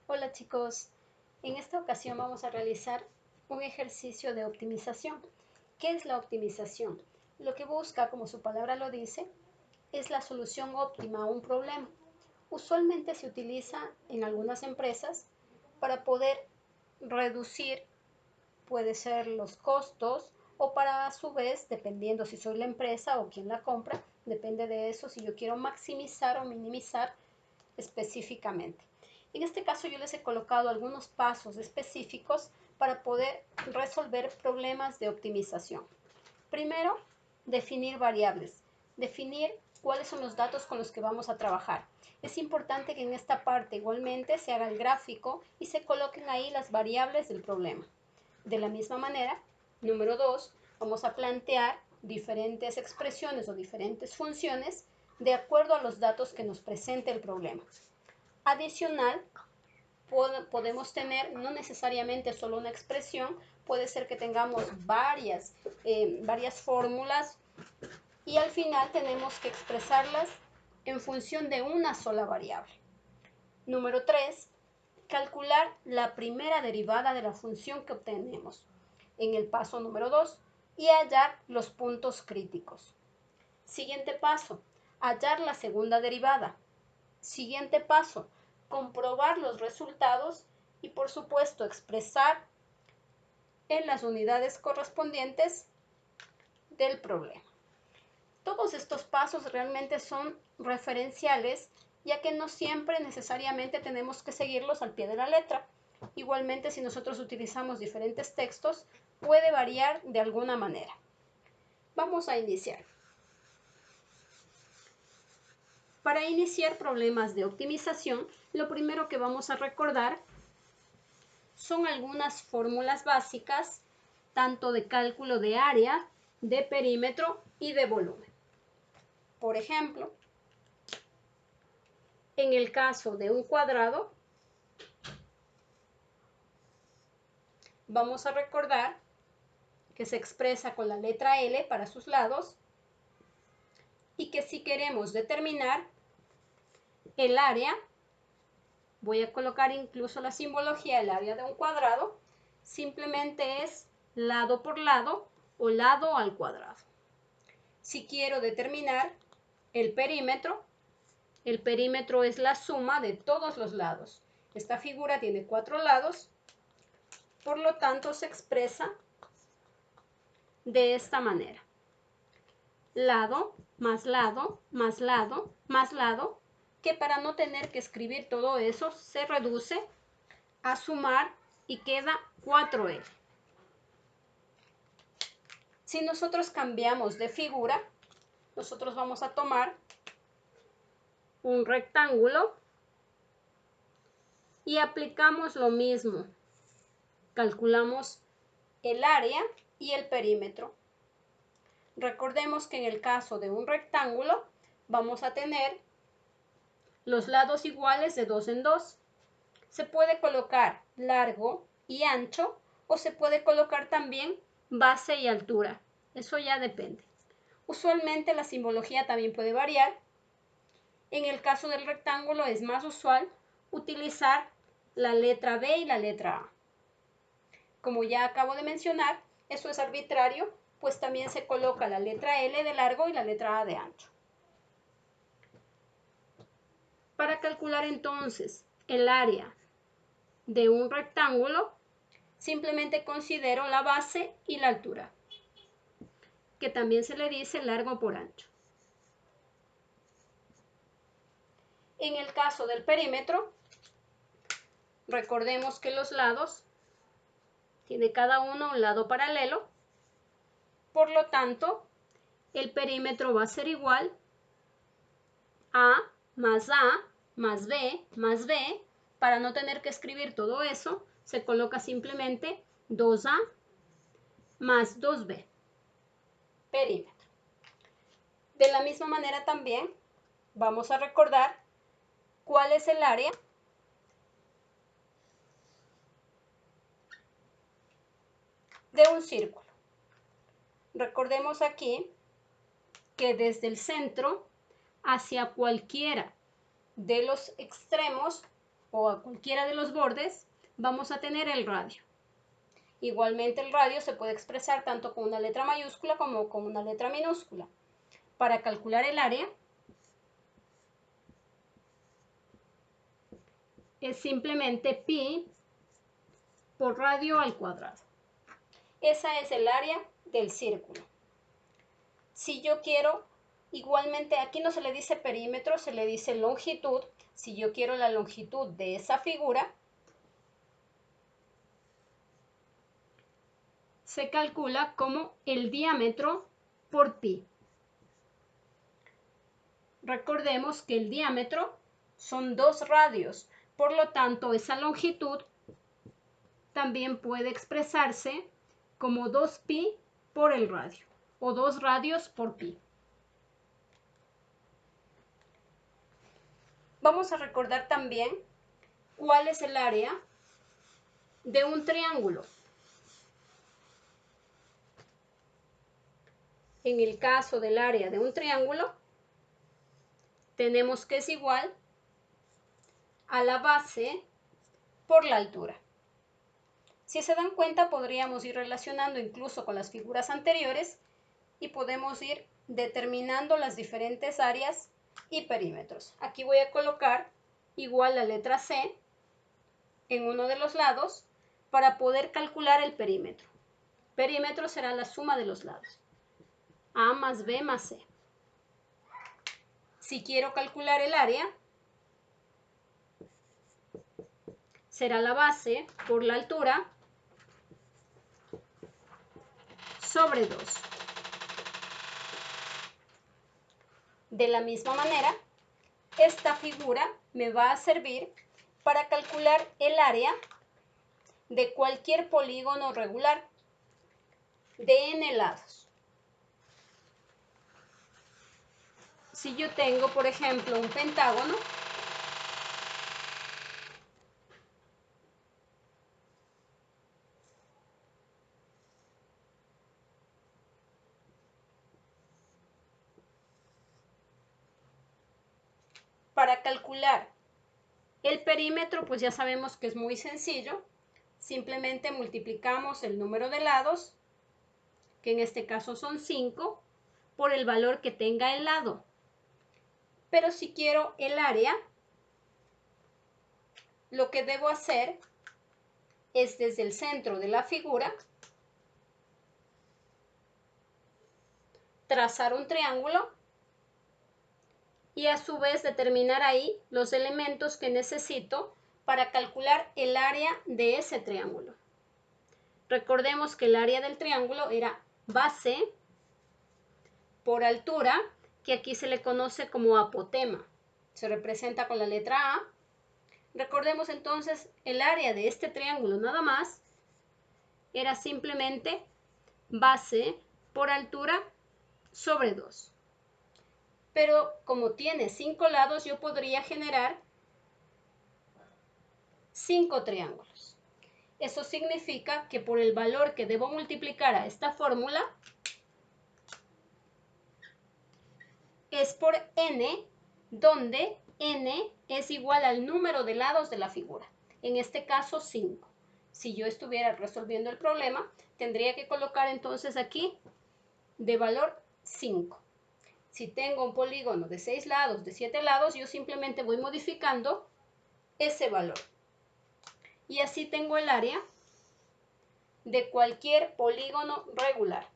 Hola chicos, en esta ocasión vamos a realizar un ejercicio de optimización. ¿Qué es la optimización? Lo que busca, como su palabra lo dice, es la solución óptima a un problema. Usualmente se utiliza en algunas empresas para poder reducir, puede ser los costos o para a su vez, dependiendo si soy la empresa o quien la compra, depende de eso si yo quiero maximizar o minimizar específicamente. En este caso yo les he colocado algunos pasos específicos para poder resolver problemas de optimización. Primero, definir variables. Definir cuáles son los datos con los que vamos a trabajar. Es importante que en esta parte igualmente se haga el gráfico y se coloquen ahí las variables del problema. De la misma manera, número 2, vamos a plantear diferentes expresiones o diferentes funciones de acuerdo a los datos que nos presente el problema. Adicional, podemos tener no necesariamente solo una expresión, puede ser que tengamos varias fórmulas y al final tenemos que expresarlas en función de una sola variable. Número 3, calcular la primera derivada de la función que obtenemos en el paso número 2 y hallar los puntos críticos. Siguiente paso, hallar la segunda derivada. Siguiente paso, comprobar los resultados y por supuesto expresar en las unidades correspondientes del problema. Todos estos pasos realmente son referenciales, ya que no siempre necesariamente tenemos que seguirlos al pie de la letra. Igualmente, si nosotros utilizamos diferentes textos, puede variar de alguna manera. Vamos a iniciar. Para iniciar problemas de optimización, lo primero que vamos a recordar son algunas fórmulas básicas, tanto de cálculo de área, de perímetro y de volumen. Por ejemplo, en el caso de un cuadrado, vamos a recordar que se expresa con la letra L para sus lados y que si queremos determinar el área, voy a colocar incluso la simbología del área de un cuadrado, simplemente es lado por lado o lado al cuadrado. Si quiero determinar el perímetro es la suma de todos los lados. Esta figura tiene 4 lados, por lo tanto se expresa de esta manera. Lado, más lado, más lado, más lado, que para no tener que escribir todo eso, se reduce a sumar y queda 4L. Si nosotros cambiamos de figura, nosotros vamos a tomar un rectángulo y aplicamos lo mismo. Calculamos el área y el perímetro. Recordemos que en el caso de un rectángulo vamos a tener los lados iguales de 2 en 2. Se puede colocar largo y ancho o se puede colocar también base y altura. Eso ya depende. Usualmente la simbología también puede variar. En el caso del rectángulo es más usual utilizar la letra B y la letra A. Como ya acabo de mencionar, eso es arbitrario, pues también se coloca la letra L de largo y la letra A de ancho. Para calcular entonces el área de un rectángulo, simplemente considero la base y la altura, que también se le dice largo por ancho. En el caso del perímetro, recordemos que los lados tiene cada uno un lado paralelo, por lo tanto, el perímetro va a ser igual a más B más B. Para no tener que escribir todo eso, se coloca simplemente 2A más 2B, perímetro. De la misma manera también vamos a recordar cuál es el área de un círculo. Recordemos aquí que desde el centro hacia cualquiera de los extremos o a cualquiera de los bordes, vamos a tener el radio. Igualmente el radio se puede expresar tanto con una letra mayúscula como con una letra minúscula. Para calcular el área, es simplemente pi por radio al cuadrado. Esa es el área del círculo. Si yo quiero, igualmente aquí no se le dice perímetro, se le dice longitud. Si yo quiero la longitud de esa figura, se calcula como el diámetro por pi. Recordemos que el diámetro son 2 radios, por lo tanto esa longitud también puede expresarse como 2pi por el radio o 2 radios por pi. Vamos a recordar también cuál es el área de un triángulo. En el caso del área de un triángulo, tenemos que es igual a la base por la altura. Si se dan cuenta, podríamos ir relacionando incluso con las figuras anteriores y podemos ir determinando las diferentes áreas y perímetros. Aquí voy a colocar igual la letra C en uno de los lados para poder calcular el perímetro. Perímetro será la suma de los lados. A más B más C. Si quiero calcular el área, será la base por la altura sobre 2. De la misma manera, esta figura me va a servir para calcular el área de cualquier polígono regular de n lados. Si yo tengo, por ejemplo, un pentágono, para calcular el perímetro, pues ya sabemos que es muy sencillo. Simplemente multiplicamos el número de lados, que en este caso son 5, por el valor que tenga el lado. Pero si quiero el área, lo que debo hacer es desde el centro de la figura trazar un triángulo y a su vez determinar ahí los elementos que necesito para calcular el área de ese triángulo. Recordemos que el área del triángulo era base por altura, que aquí se le conoce como apotema. Se representa con la letra A. Recordemos entonces el área de este triángulo nada más era simplemente base por altura sobre 2. Pero como tiene 5 lados, yo podría generar 5 triángulos. Eso significa que por el valor que debo multiplicar a esta fórmula es por n, donde n es igual al número de lados de la figura. En este caso 5. Si yo estuviera resolviendo el problema, tendría que colocar entonces aquí de valor 5. Si tengo un polígono de 6 lados, de 7 lados, yo simplemente voy modificando ese valor. Y así tengo el área de cualquier polígono regular.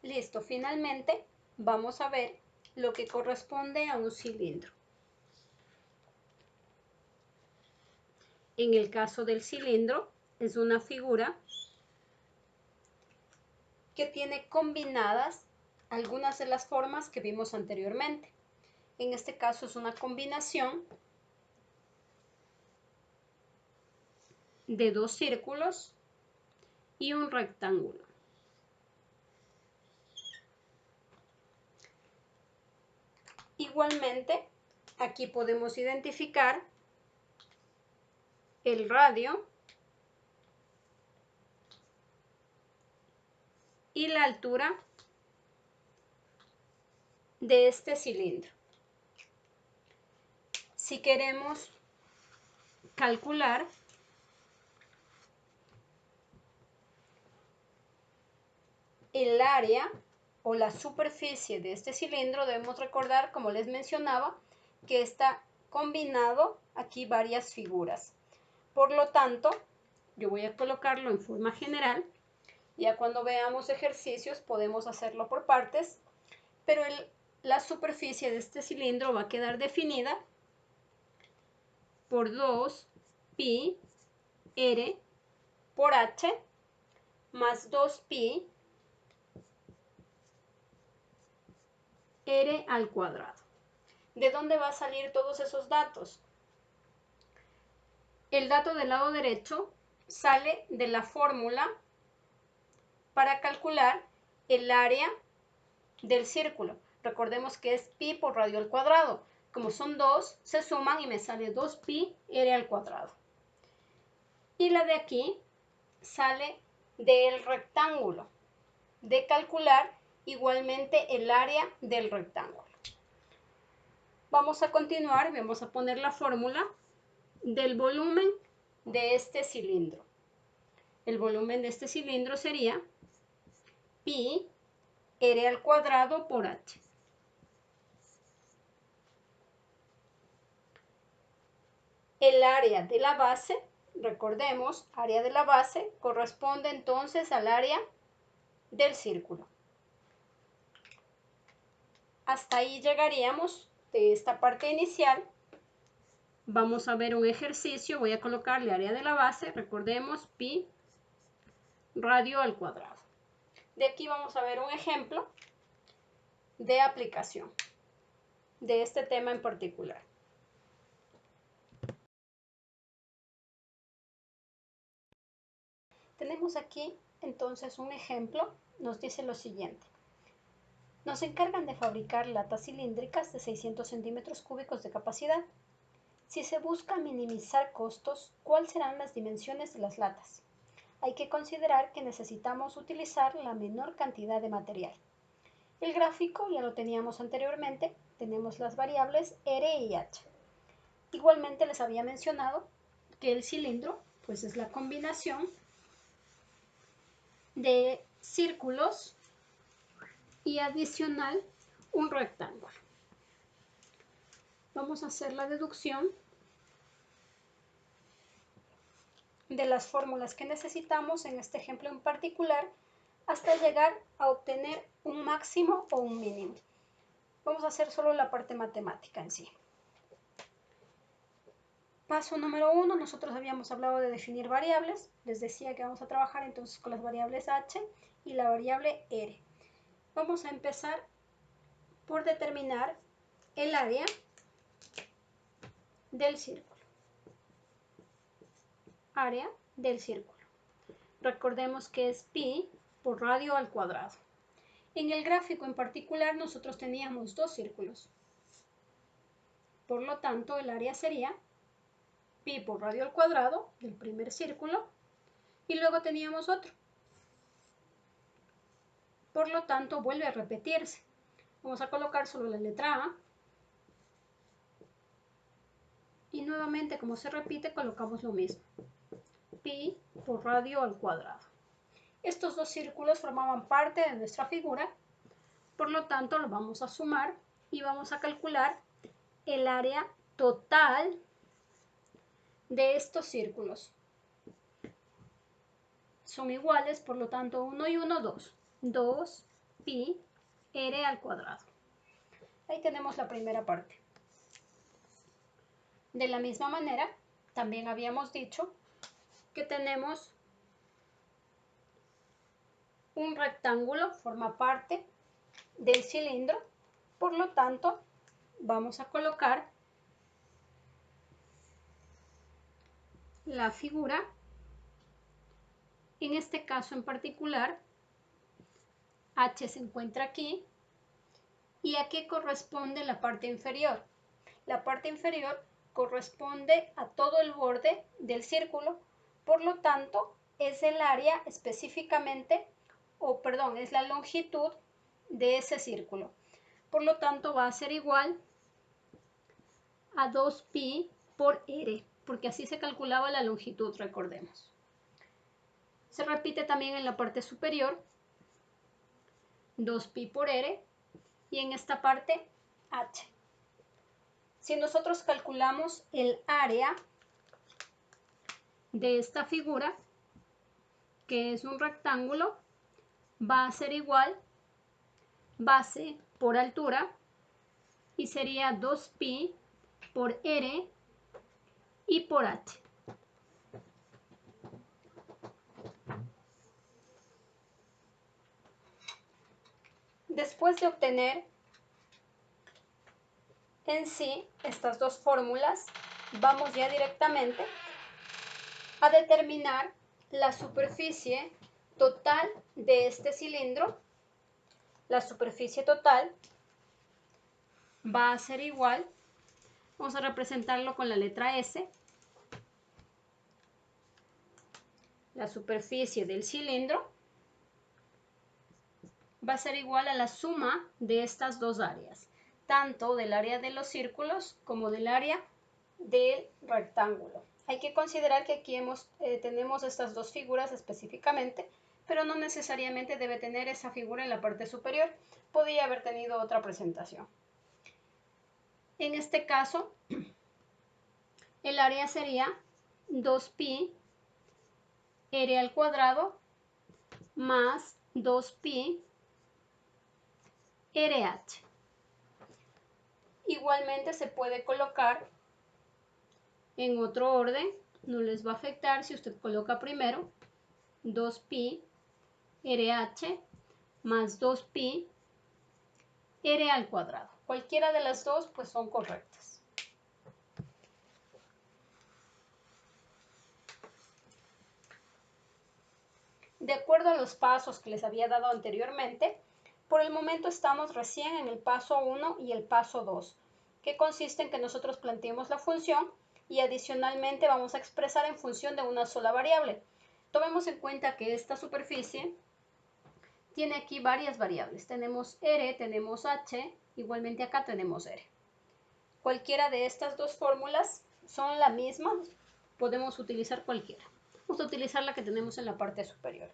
Listo, finalmente vamos a ver lo que corresponde a un cilindro. En el caso del cilindro, es una figura que tiene combinadas algunas de las formas que vimos anteriormente. En este caso es una combinación de 2 círculos y un rectángulo. Igualmente, aquí podemos identificar el radio y la altura de este cilindro. Si queremos calcular el área o la superficie de este cilindro, debemos recordar, como les mencionaba, que está combinado aquí varias figuras. Por lo tanto, yo voy a colocarlo en forma general. Ya cuando veamos ejercicios podemos hacerlo por partes, pero la superficie de este cilindro va a quedar definida por 2pi r por h más 2pi r al cuadrado. ¿De dónde va a salir todos esos datos? El dato del lado derecho sale de la fórmula para calcular el área del círculo. Recordemos que es pi por radio al cuadrado. Como son dos, se suman y me sale 2pi r al cuadrado. Y la de aquí sale del rectángulo, de calcular igualmente el área del rectángulo. Vamos a continuar, vamos a poner la fórmula del volumen de este cilindro. El volumen de este cilindro sería pi r al cuadrado por h. El área de la base, recordemos, área de la base corresponde entonces al área del círculo. Hasta ahí llegaríamos de esta parte inicial. Vamos a ver un ejercicio, voy a colocarle área de la base, recordemos pi radio al cuadrado. De aquí vamos a ver un ejemplo de aplicación de este tema en particular. Tenemos aquí entonces un ejemplo, nos dice lo siguiente. Nos encargan de fabricar latas cilíndricas de 600 centímetros cúbicos de capacidad. Si se busca minimizar costos, ¿cuáles serán las dimensiones de las latas? Hay que considerar que necesitamos utilizar la menor cantidad de material. El gráfico ya lo teníamos anteriormente, tenemos las variables R y H. Igualmente les había mencionado que el cilindro pues es la combinación de círculos y adicional un rectángulo. Vamos a hacer la deducción de las fórmulas que necesitamos en este ejemplo en particular hasta llegar a obtener un máximo o un mínimo. Vamos a hacer solo la parte matemática en sí. Paso número 1, nosotros habíamos hablado de definir variables. Les decía que vamos a trabajar entonces con las variables h y la variable r. Vamos a empezar por determinar el área del círculo. Área del círculo. Recordemos que es pi por radio al cuadrado. En el gráfico en particular nosotros teníamos dos círculos. Por lo tanto, el área sería pi por radio al cuadrado del primer círculo y luego teníamos otro. Por lo tanto, vuelve a repetirse. Vamos a colocar solo la letra A y nuevamente, como se repite, colocamos lo mismo. Pi por radio al cuadrado. Estos dos círculos formaban parte de nuestra figura, por lo tanto, lo vamos a sumar y vamos a calcular el área total de estos círculos. Son iguales, por lo tanto 1 y 1, 2. 2 pi r al cuadrado. Ahí tenemos la primera parte. De la misma manera, también habíamos dicho que tenemos un rectángulo, forma parte del cilindro, por lo tanto, vamos a colocar la figura. En este caso en particular, h se encuentra aquí. ¿Y a qué corresponde la parte inferior? La parte inferior corresponde a todo el borde del círculo, por lo tanto, es el área específicamente, es la longitud de ese círculo. Por lo tanto, va a ser igual a 2pi por r, porque así se calculaba la longitud, recordemos. Se repite también en la parte superior, 2pi por r, y en esta parte, h. Si nosotros calculamos el área de esta figura, que es un rectángulo, va a ser igual base por altura y sería 2pi por r y por h. Después de obtener en sí estas dos fórmulas, vamos ya directamente a determinar la superficie total de este cilindro. La superficie total va a ser igual, vamos a representarlo con la letra S, la superficie del cilindro va a ser igual a la suma de estas dos áreas, tanto del área de los círculos como del área del rectángulo. Hay que considerar que aquí tenemos estas dos figuras específicamente, pero no necesariamente debe tener esa figura en la parte superior. Podría haber tenido otra presentación. En este caso, el área sería 2pi r al cuadrado más 2pi RH. Igualmente se puede colocar en otro orden, no les va a afectar si usted coloca primero 2pi RH más 2pi r al cuadrado. Cualquiera de las dos pues son correctas. De acuerdo a los pasos que les había dado anteriormente, por el momento estamos recién en el paso 1 y el paso 2, que consiste en que nosotros planteemos la función y adicionalmente vamos a expresar en función de una sola variable. Tomemos en cuenta que esta superficie tiene aquí varias variables. Tenemos r, tenemos h, igualmente acá tenemos r. Cualquiera de estas dos fórmulas son la misma, podemos utilizar cualquiera. Vamos a utilizar la que tenemos en la parte superior.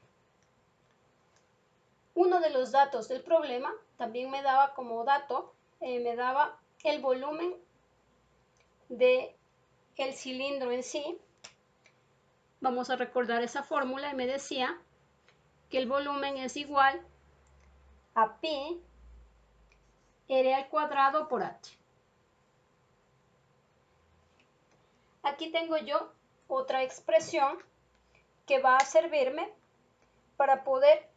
Uno de los datos del problema también me daba como dato, me daba el volumen del cilindro en sí. Vamos a recordar esa fórmula y me decía que el volumen es igual a pi r al cuadrado por h. Aquí tengo yo otra expresión que va a servirme para poder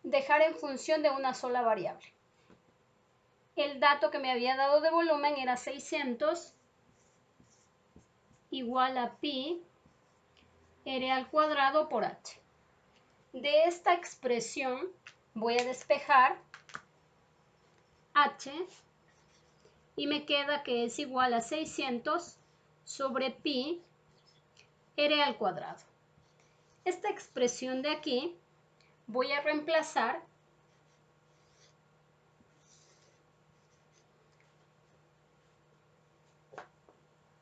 dejar en función de una sola variable. El dato que me había dado de volumen era 600 igual a pi r al cuadrado por h. De esta expresión voy a despejar h y me queda que es igual a 600 sobre pi r al cuadrado. Esta expresión de aquí voy a reemplazar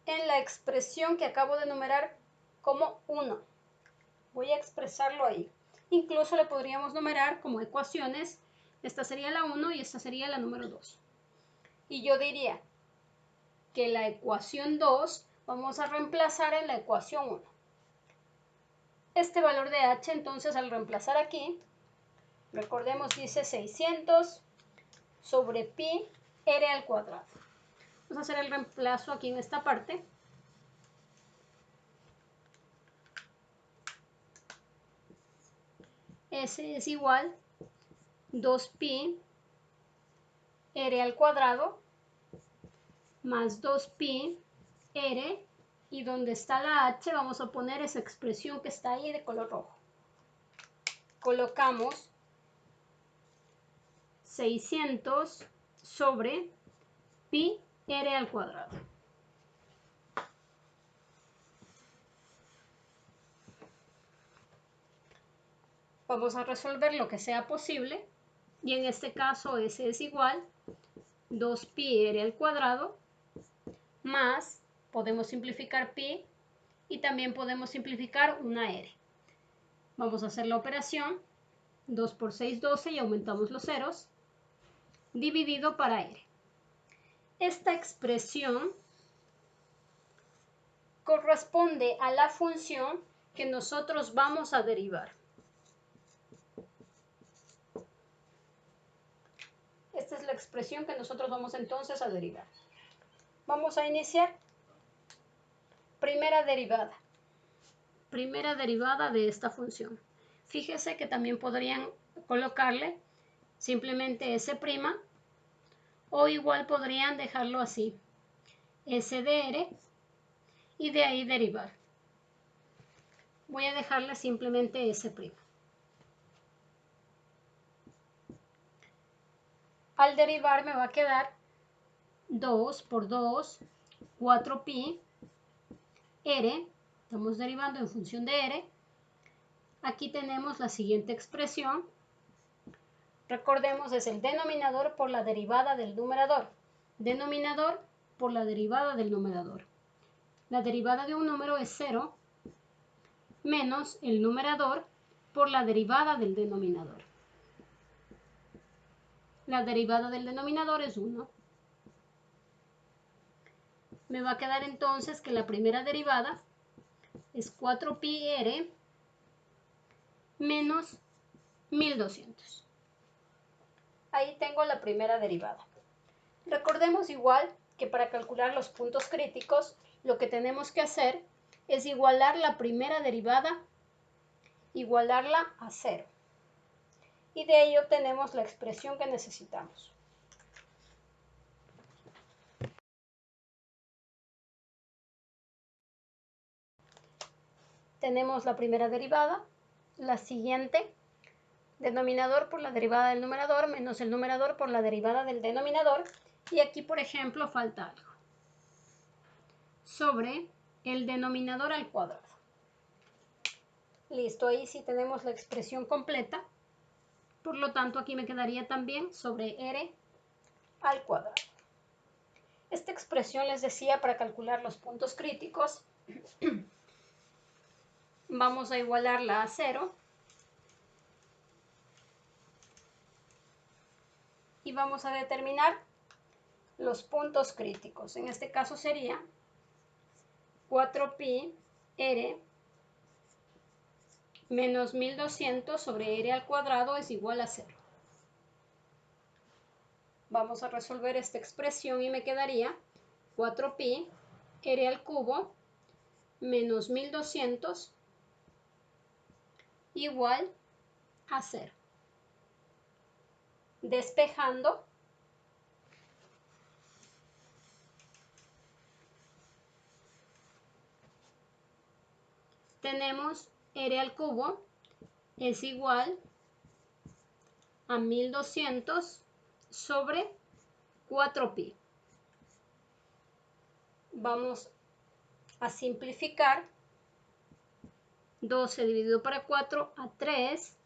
en la expresión que acabo de numerar como 1. Voy a expresarlo ahí. Incluso le podríamos numerar como ecuaciones. Esta sería la 1 y esta sería la número 2. Y yo diría que la ecuación 2 vamos a reemplazar en la ecuación 1. Este valor de h, entonces, al reemplazar aquí, recordemos, dice 600 sobre pi r al cuadrado. Vamos a hacer el reemplazo aquí en esta parte. S es igual 2pi r al cuadrado más 2pi r, y donde está la h vamos a poner esa expresión que está ahí de color rojo. Colocamos 600 sobre pi r al cuadrado. Vamos a resolver lo que sea posible. y en este caso S es igual 2pi r al cuadrado más, podemos simplificar pi y también podemos simplificar una r. Vamos a hacer la operación, 2 por 6, 12 y aumentamos los ceros, dividido para r. Esta expresión corresponde a la función que nosotros vamos a derivar. Esta es la expresión que nosotros vamos entonces a derivar. Vamos a iniciar. Primera derivada. Primera derivada de esta función. Fíjese que también podrían colocarle simplemente S' o igual podrían dejarlo así. S de R y de ahí derivar. Voy a dejarle simplemente S'. Al derivar me va a quedar 2 por 2, 4pi, r, estamos derivando en función de r. Aquí tenemos la siguiente expresión. Recordemos, es el denominador por la derivada del numerador. Denominador por la derivada del numerador. La derivada de un número es 0 menos el numerador por la derivada del denominador. La derivada del denominador es 1. Me va a quedar entonces que la primera derivada es 4pi r menos 1200. Ahí tengo la primera derivada. Recordemos igual que para calcular los puntos críticos, lo que tenemos que hacer es igualar la primera derivada, igualarla a 0. Y de ahí obtenemos la expresión que necesitamos. Tenemos la primera derivada, la siguiente, denominador por la derivada del numerador menos el numerador por la derivada del denominador. Y aquí, por ejemplo, falta algo. Sobre el denominador al cuadrado. Listo, ahí sí tenemos la expresión completa. Por lo tanto, aquí me quedaría también sobre r al cuadrado. Esta expresión les decía para calcular los puntos críticos. Vamos a igualarla a 0. Y vamos a determinar los puntos críticos. En este caso sería 4pi r menos 1200 sobre r al cuadrado es igual a 0. Vamos a resolver esta expresión y me quedaría 4pi r al cubo menos 1200 igual a 0. Despejando, tenemos r al cubo es igual a 1200 sobre 4pi. Vamos a simplificar. 12 dividido para 4 a 3.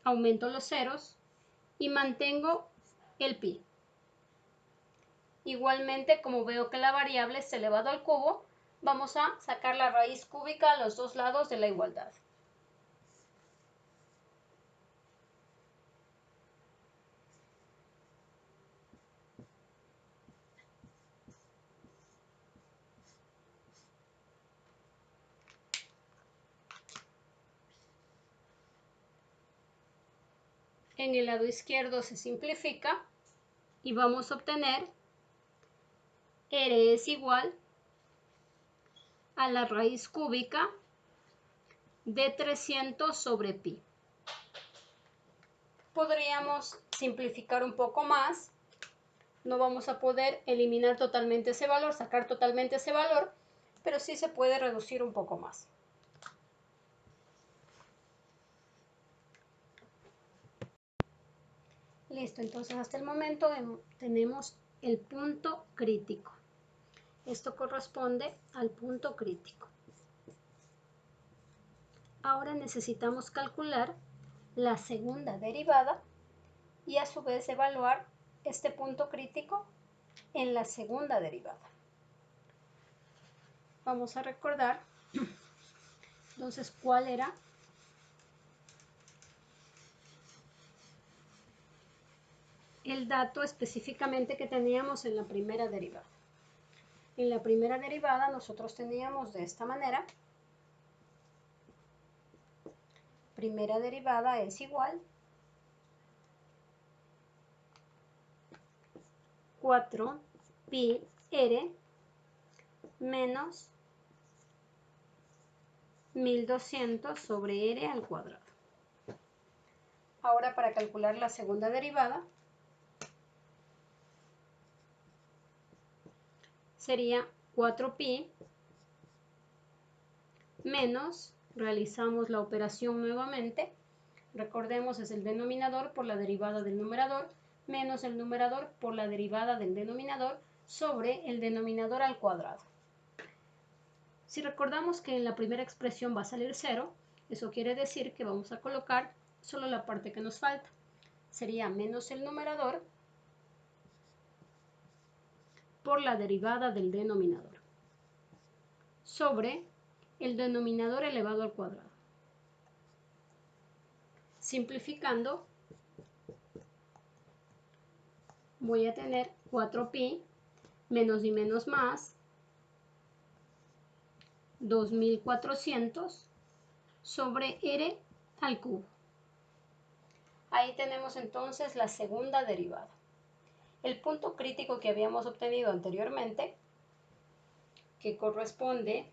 Aumento los ceros y mantengo el pi. Igualmente, como veo que la variable es elevado al cubo, vamos a sacar la raíz cúbica a los dos lados de la igualdad. En el lado izquierdo se simplifica y vamos a obtener r es igual a la raíz cúbica de 300 sobre pi. Podríamos simplificar un poco más. No vamos a poder eliminar totalmente ese valor, sacar totalmente ese valor, pero sí se puede reducir un poco más. Listo, entonces hasta el momento tenemos el punto crítico. Esto corresponde al punto crítico. Ahora necesitamos calcular la segunda derivada y a su vez evaluar este punto crítico en la segunda derivada. Vamos a recordar entonces cuál era el dato específicamente que teníamos en la primera derivada. En la primera derivada nosotros teníamos de esta manera. Primera derivada es igual 4 pi r menos 1200 sobre r al cuadrado. Ahora para calcular la segunda derivada sería 4pi menos, realizamos la operación nuevamente, recordemos es el denominador por la derivada del numerador, menos el numerador por la derivada del denominador sobre el denominador al cuadrado. Si recordamos que en la primera expresión va a salir 0, eso quiere decir que vamos a colocar solo la parte que nos falta. Sería menos el numerador por la derivada del denominador sobre el denominador elevado al cuadrado. Simplificando, voy a tener 4pi menos y menos más 2400 sobre r al cubo. Ahí tenemos entonces la segunda derivada. El punto crítico que habíamos obtenido anteriormente, que corresponde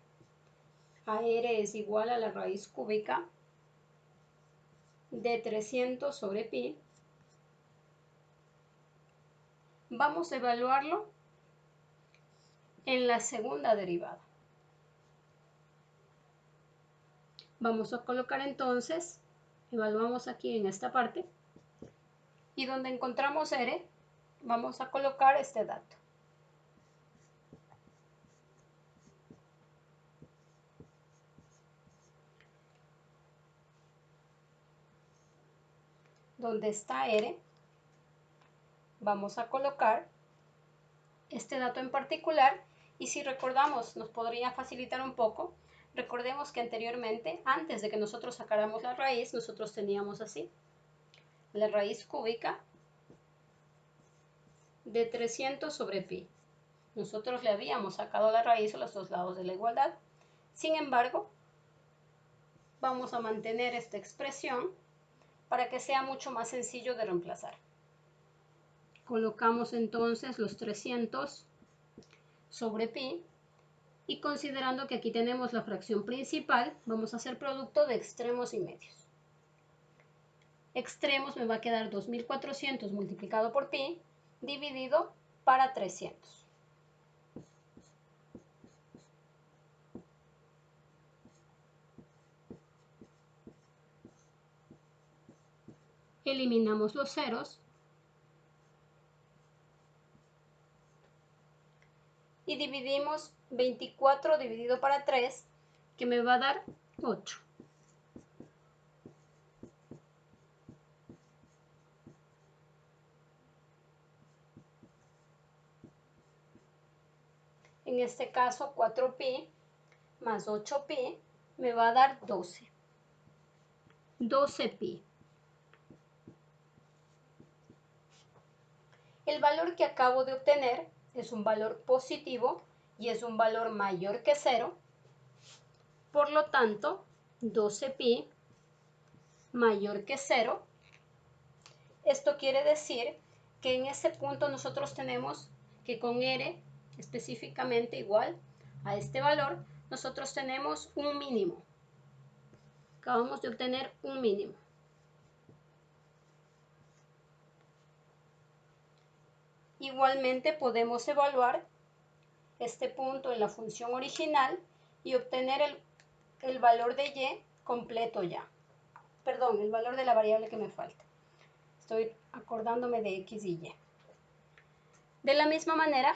a r es igual a la raíz cúbica de 300 sobre pi, vamos a evaluarlo en la segunda derivada. Vamos a colocar entonces, evaluamos aquí en esta parte, y donde encontramos r, vamos a colocar este dato. Donde está r, vamos a colocar este dato en particular, y si recordamos, nos podría facilitar un poco. Recordemos que anteriormente, antes de que nosotros sacáramos la raíz, nosotros teníamos así, la raíz cúbica de 300 sobre pi. Nosotros le habíamos sacado la raíz a los dos lados de la igualdad. Sin embargo, vamos a mantener esta expresión para que sea mucho más sencillo de reemplazar. Colocamos entonces los 300 sobre pi y considerando que aquí tenemos la fracción principal, vamos a hacer producto de extremos y medios. Extremos me va a quedar 2400 multiplicado por pi dividido para 300. Eliminamos los ceros y dividimos 24 dividido para 3, que me va a dar 8. En este caso 4pi más 8pi me va a dar 12. 12pi. El valor que acabo de obtener es un valor positivo y es un valor mayor que 0. Por lo tanto, 12pi mayor que 0. Esto quiere decir que en ese punto nosotros tenemos que con r específicamente igual a este valor, nosotros tenemos un mínimo. Acabamos de obtener un mínimo. Igualmente podemos evaluar este punto en la función original y obtener el valor de y completo ya. Perdón, el valor de la variable que me falta. Estoy acordándome de x y y. De la misma manera,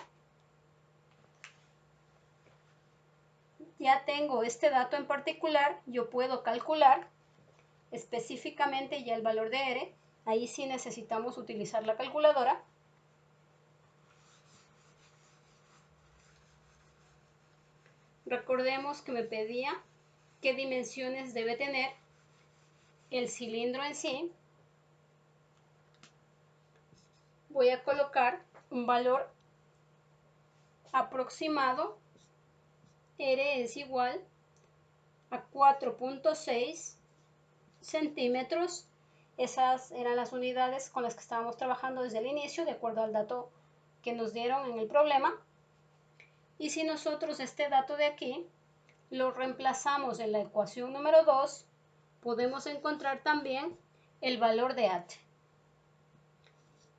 ya tengo este dato en particular, yo puedo calcular específicamente ya el valor de R. Ahí sí necesitamos utilizar la calculadora. Recordemos que me pedía qué dimensiones debe tener el cilindro en sí. Voy a colocar un valor aproximado. R es igual a 4.6 centímetros. Esas eran las unidades con las que estábamos trabajando desde el inicio, de acuerdo al dato que nos dieron en el problema. Y si nosotros este dato de aquí lo reemplazamos en la ecuación número 2, podemos encontrar también el valor de H.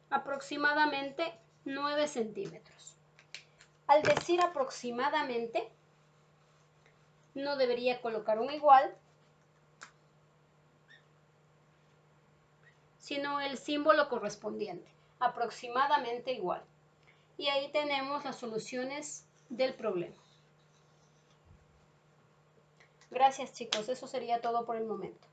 Aproximadamente 9 centímetros. Al decir aproximadamente, no debería colocar un igual, sino el símbolo correspondiente, aproximadamente igual. Y ahí tenemos las soluciones del problema. Gracias, chicos, eso sería todo por el momento.